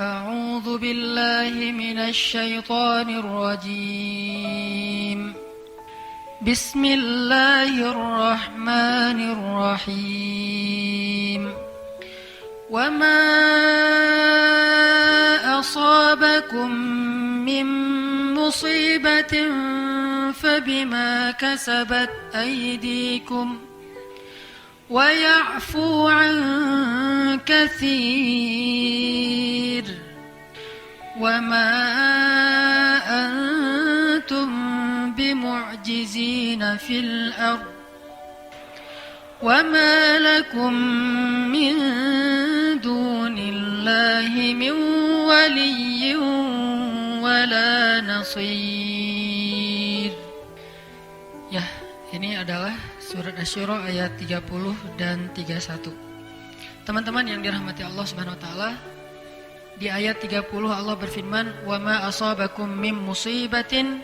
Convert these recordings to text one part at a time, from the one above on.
أعوذ بالله من الشيطان الرجيم بسم الله الرحمن الرحيم وما أصابكم من مصيبة فبما كسبت أيديكم ويعفو عن كثير وما أنتم بمعجزين في الأرض وما لكم من دون الله من ولي ولا نصير. Ya, ini adalah Surat Asy-Syura ayat 30 dan 31. Teman-teman yang dirahmati Allah Subhanahu wa taala, di ayat 30 Allah berfirman, "Wa ma asabakum mim musibatin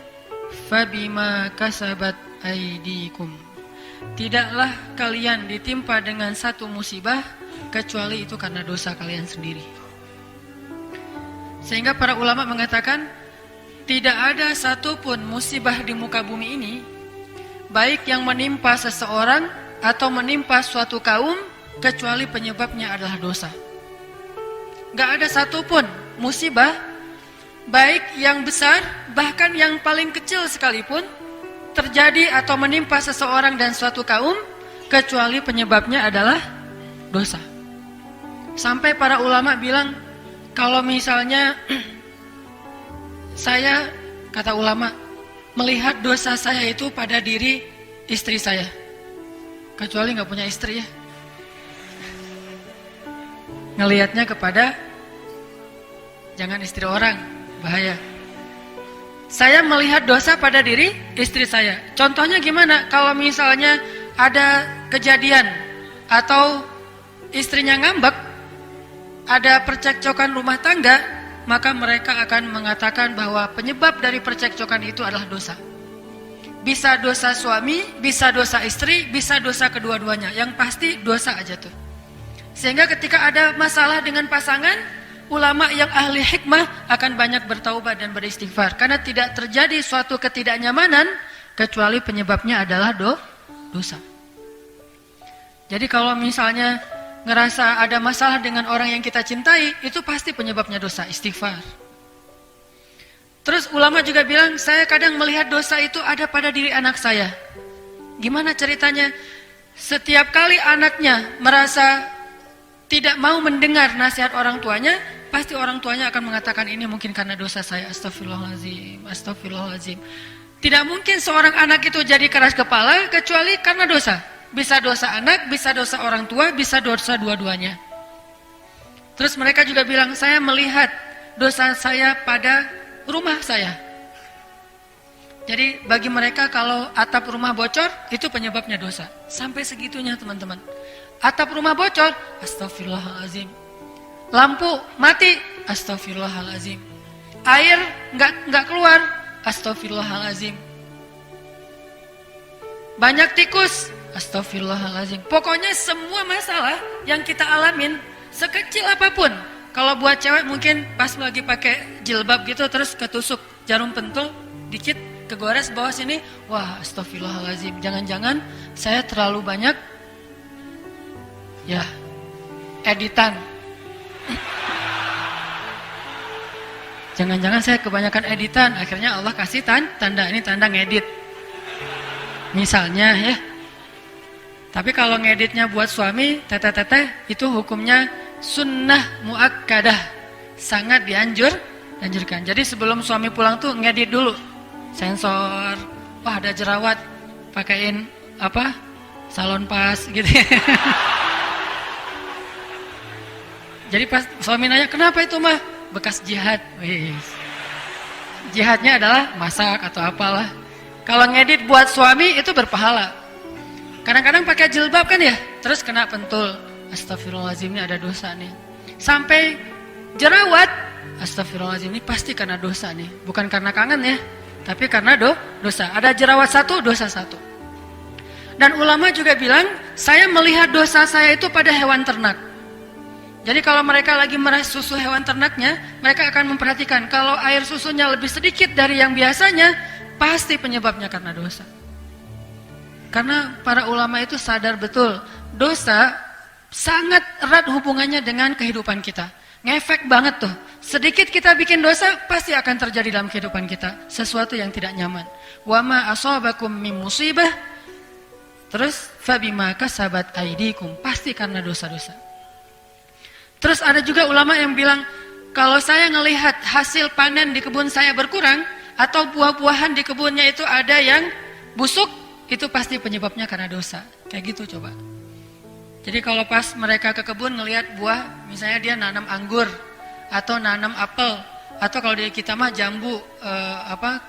fabima kasabat aydikum." Tidaklah kalian ditimpa dengan satu musibah kecuali itu karena dosa kalian sendiri. Sehingga para ulama mengatakan tidak ada satupun musibah di muka bumi ini, baik yang menimpa seseorang atau menimpa suatu kaum, kecuali penyebabnya adalah dosa. Gak ada satupun musibah, baik yang besar, bahkan yang paling kecil sekalipun, terjadi atau menimpa seseorang dan suatu kaum, kecuali penyebabnya adalah dosa. Sampai para ulama bilang, kalau misalnya saya, kata ulama, melihat dosa saya itu pada diri istri saya, kecuali gak punya istri ya, ngelihatnya kepada, jangan istri orang, bahaya. Saya melihat dosa pada diri istri saya. Contohnya gimana? Kalau misalnya ada kejadian atau istrinya ngambek, ada percekcokan rumah tangga, maka mereka akan mengatakan bahwa penyebab dari percekcokan itu adalah dosa. Bisa dosa suami, bisa dosa istri, bisa dosa kedua-duanya. Yang pasti dosa aja tuh. Sehingga ketika ada masalah dengan pasangan, ulama yang ahli hikmah akan banyak bertaubat dan beristighfar. Karena tidak terjadi suatu ketidaknyamanan kecuali penyebabnya adalah dosa. Jadi kalau misalnya ngerasa ada masalah dengan orang yang kita cintai, itu pasti penyebabnya dosa, istighfar. Terus ulama juga bilang, saya kadang melihat dosa itu ada pada diri anak saya. Gimana ceritanya? Setiap kali anaknya merasa tidak mau mendengar nasihat orang tuanya, pasti orang tuanya akan mengatakan ini mungkin karena dosa saya, astagfirullahaladzim, astagfirullahaladzim. Tidak mungkin seorang anak itu jadi keras kepala kecuali karena dosa. Bisa dosa anak, bisa dosa orang tua, bisa dosa dua-duanya. Terus mereka juga bilang, saya melihat dosa saya pada rumah saya. Jadi bagi mereka kalau atap rumah bocor, itu penyebabnya dosa. Sampai segitunya teman-teman. Atap rumah bocor, astagfirullahaladzim. Lampu mati, astagfirullahaladzim. Air nggak keluar, astagfirullahaladzim. Banyak tikus, astagfirullahaladzim. Pokoknya semua masalah yang kita alamin, sekecil apapun. Kalau buat cewek mungkin pas lagi pakai jilbab gitu, terus ketusuk jarum pentul dikit, kegores bawah sini, wah astagfirullahaladzim. Jangan-jangan saya terlalu banyak ya editan. Jangan-jangan saya kebanyakan editan. Akhirnya Allah kasih tanda, ini tanda ngedit misalnya ya. Tapi kalau ngeditnya buat suami, teteh-teteh, itu hukumnya sunnah muakkadah, sangat dianjurkan. Jadi sebelum suami pulang tuh ngedit dulu, sensor, wah ada jerawat, pakein apa, salon pas gitu. Jadi pas suami nanya, kenapa itu mah? Bekas jihad. Jihadnya adalah masak atau apalah. Kalau ngedit buat suami itu berpahala. Kadang-kadang pakai jilbab kan ya, terus kena pentul. Astagfirullahaladzim, ini ada dosa nih. Sampai jerawat, astagfirullahaladzim, ini pasti karena dosa nih. Bukan karena kangen ya, tapi karena dosa. Ada jerawat satu, dosa satu. Dan ulama juga bilang, saya melihat dosa saya itu pada hewan ternak. Jadi kalau mereka lagi meras susu hewan ternaknya, mereka akan memperhatikan kalau air susunya lebih sedikit dari yang biasanya, pasti penyebabnya karena dosa. Karena para ulama itu sadar betul, dosa sangat erat hubungannya dengan kehidupan kita. Ngefek banget tuh. Sedikit kita bikin dosa, pasti akan terjadi dalam kehidupan kita sesuatu yang tidak nyaman. Wa ma asabakum min musibah, terus fabima kasabat aidikum, pasti karena dosa-dosa. Terus ada juga ulama yang bilang, kalau saya ngelihat hasil panen di kebun saya berkurang, atau buah-buahan di kebunnya itu ada yang busuk, itu pasti penyebabnya karena dosa. Kayak gitu coba. Jadi kalau pas mereka ke kebun ngelihat buah, misalnya dia nanam anggur, atau nanam apel, atau kalau di kita mah jambu,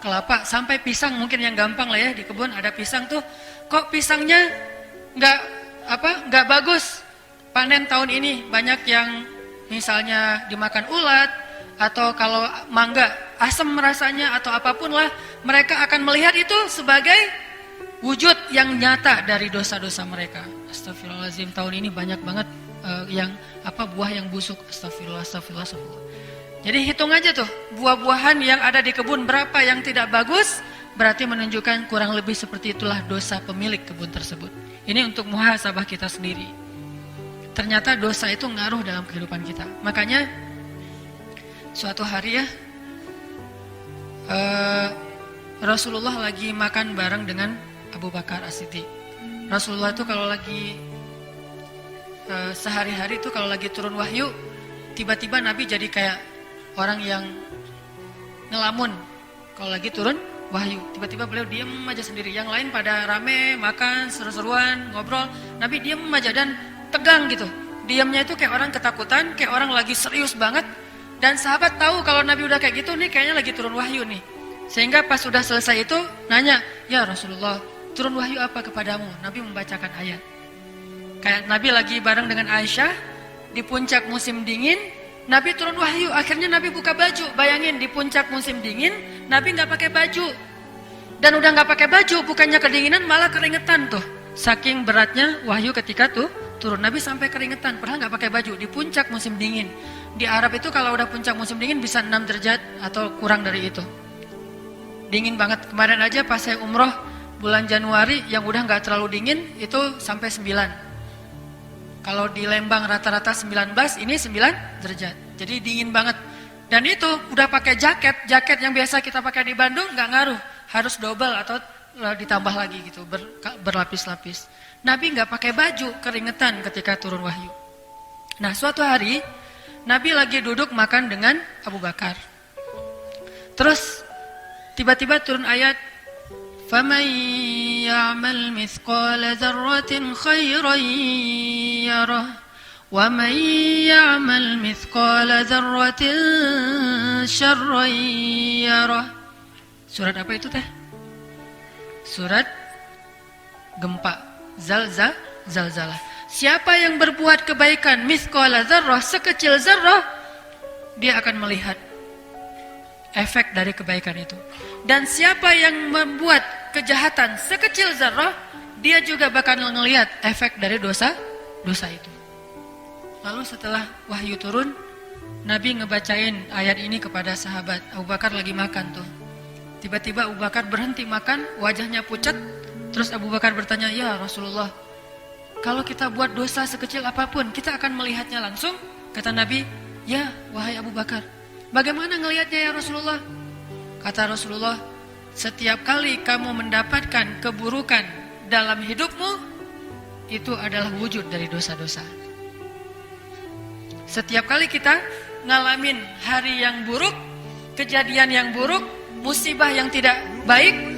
kelapa, sampai pisang mungkin yang gampang lah ya, di kebun ada pisang tuh, kok pisangnya nggak bagus, panen tahun ini banyak yang misalnya dimakan ulat, atau kalau mangga asam rasanya atau apapun lah, mereka akan melihat itu sebagai wujud yang nyata dari dosa-dosa mereka. Astagfirullahaladzim, tahun ini banyak banget buah yang busuk. Astagfirullah. Jadi hitung aja tuh, buah-buahan yang ada di kebun berapa yang tidak bagus, berarti menunjukkan kurang lebih seperti itulah dosa pemilik kebun tersebut. Ini untuk muhasabah kita sendiri. Ternyata dosa itu ngaruh dalam kehidupan kita. Makanya suatu hari ya, Rasulullah lagi makan bareng dengan Abu Bakar As-Siddiq. Rasulullah itu kalau lagi sehari-hari itu kalau lagi turun wahyu, tiba-tiba Nabi jadi kayak orang yang ngelamun. Kalau lagi turun wahyu, tiba-tiba beliau diam aja sendiri. Yang lain pada rame, makan, seru-seruan, ngobrol. Nabi diam aja dan tegang gitu. Diamnya itu kayak orang ketakutan, kayak orang lagi serius banget. Dan sahabat tahu kalau Nabi udah kayak gitu nih, kayaknya lagi turun wahyu nih. Sehingga pas sudah selesai itu nanya, ya Rasulullah, turun wahyu apa kepadamu? Nabi membacakan ayat. Kayak Nabi lagi bareng dengan Aisyah di puncak musim dingin, Nabi turun wahyu. Akhirnya Nabi buka baju. Bayangin di puncak musim dingin, Nabi nggak pakai baju. Dan udah nggak pakai baju, bukannya kedinginan malah keringetan tuh. Saking beratnya wahyu ketika tuh turun, Nabi sampai keringetan. Padahal nggak pakai baju di puncak musim dingin. Di Arab itu kalau udah puncak musim dingin bisa 6 derajat atau kurang dari itu. Dingin banget. Kemarin aja pas saya umroh bulan Januari yang udah nggak terlalu dingin itu sampai 9. Kalau di Lembang rata-rata 19, ini 9 derajat. Jadi dingin banget. Dan itu udah pakai jaket yang biasa kita pakai di Bandung nggak ngaruh, harus double atau ditambah lagi gitu, berlapis-lapis. Nabi nggak pakai baju, keringetan ketika turun wahyu. Nah, suatu hari Nabi lagi duduk makan dengan Abu Bakar. Terus tiba-tiba turun ayat, فَمَنْ يَعْمَلْ مِثْقَالَ ذَرَّةٍ خَيْرًا يَرَهُ وَمَنْ يَعْمَلْ مِثْقَالَ ذَرَّةٍ شَرًّا يَرَهُ. Surat apa itu teh? Surat gempa, zalzalah. Siapa yang berbuat kebaikan mithqala dzarrah, sekecil zarrah, dia akan melihat efek dari kebaikan itu. Dan siapa yang membuat kejahatan sekecil zarrah, dia juga bakal melihat efek dari dosa itu. Lalu setelah wahyu turun, Nabi ngebacain ayat ini kepada sahabat. Abu Bakar lagi makan tuh. Tiba-tiba Abu Bakar berhenti makan, wajahnya pucat. Terus Abu Bakar bertanya, ya Rasulullah, kalau kita buat dosa sekecil apapun, kita akan melihatnya langsung? Kata Nabi, ya wahai Abu Bakar, bagaimana ngelihatnya ya Rasulullah? Kata Rasulullah, setiap kali kamu mendapatkan keburukan dalam hidupmu, itu adalah wujud dari dosa-dosa. Setiap kali kita ngalamin hari yang buruk, kejadian yang buruk, musibah yang tidak baik,